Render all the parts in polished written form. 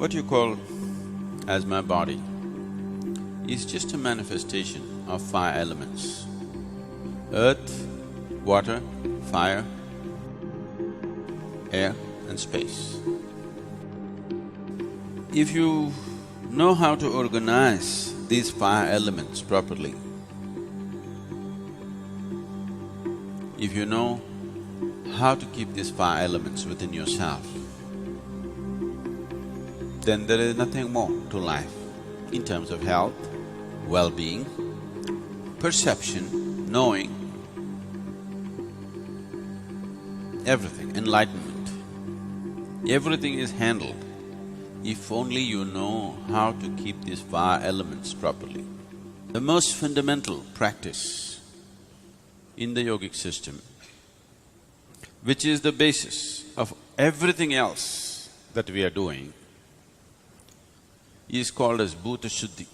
What you call as my body is just a manifestation of five elements: earth, water, fire, air and space. If you know how to organize these five elements properly, if you know how to keep these five elements within yourself, then there is nothing more to life in terms of health, well-being, perception, knowing, everything, enlightenment. Everything is handled if only you know how to keep these five elements properly. The most fundamental practice in the yogic system, which is the basis of everything else that we are doing, is called as Bhuta Shuddhi.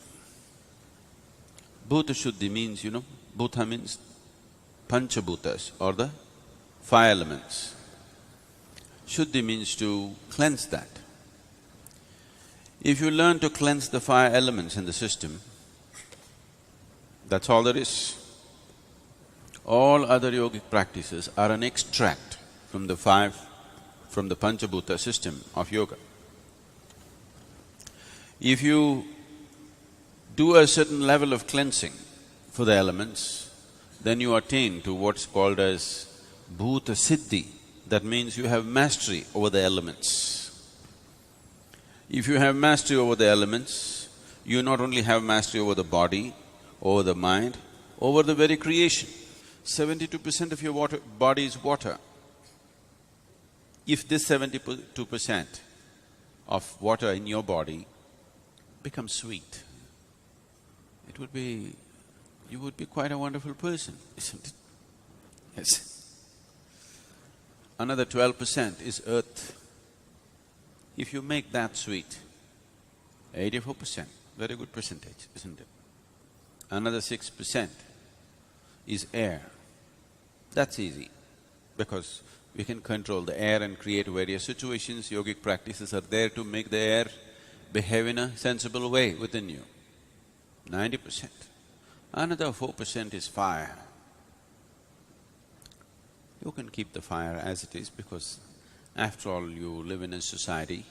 Bhuta Shuddhi means, Bhuta means Panchabhutas or the five elements. Shuddhi means to cleanse that. If you learn to cleanse the five elements in the system, that's all there is. All other yogic practices are an extract from the Panchabhuta system of yoga. If you do a certain level of cleansing for the elements, then you attain to what's called as Bhuta Siddhi. That means you have mastery over the elements. If you have mastery over the elements, you not only have mastery over the body, over the mind, over the very creation. 72% of your body is water. If this 72% of water in your body becomes sweet, you would be quite a wonderful person, isn't it? Yes. Another 12% is earth. If you make that sweet, 84%, very good percentage, isn't it? Another 6% is air. That's easy, because we can control the air and create various situations. Yogic practices are there to make the air behave in a sensible way within you. 90%. Another 4% is fire. You can keep the fire as it is, because after all you live in a society,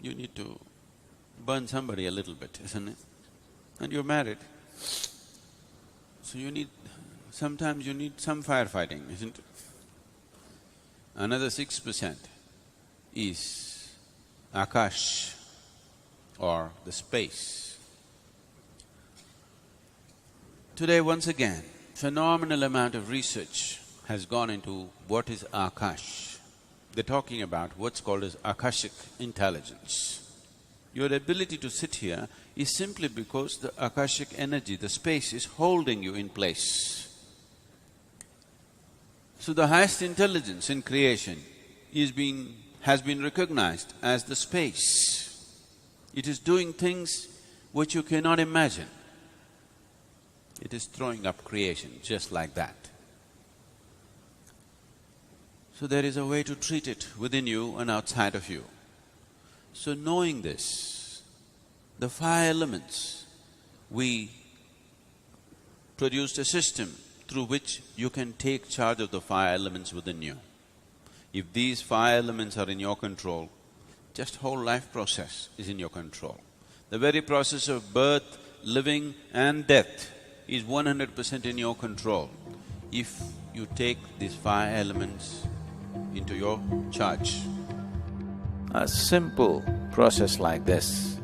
you need to burn somebody a little bit, isn't it? And you're married, so sometimes you need some firefighting, isn't it? Another 6% is Akash or the space. Today, once again, phenomenal amount of research has gone into what is Akash. They're talking about what's called as Akashic intelligence. Your ability to sit here is simply because the Akashic energy, the space, is holding you in place. So the highest intelligence in creation has been recognized as the space. It is doing things which you cannot imagine. It is throwing up creation just like that. So there is a way to treat it within you and outside of you. So knowing this, the five elements, we produced a system through which you can take charge of the five elements within you. If these five elements are in your control, just whole life process is in your control. The very process of birth, living and death is 100% in your control if you take these five elements into your charge. A simple process like this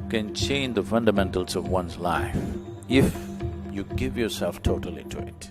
can change the fundamentals of one's life if you give yourself totally to it.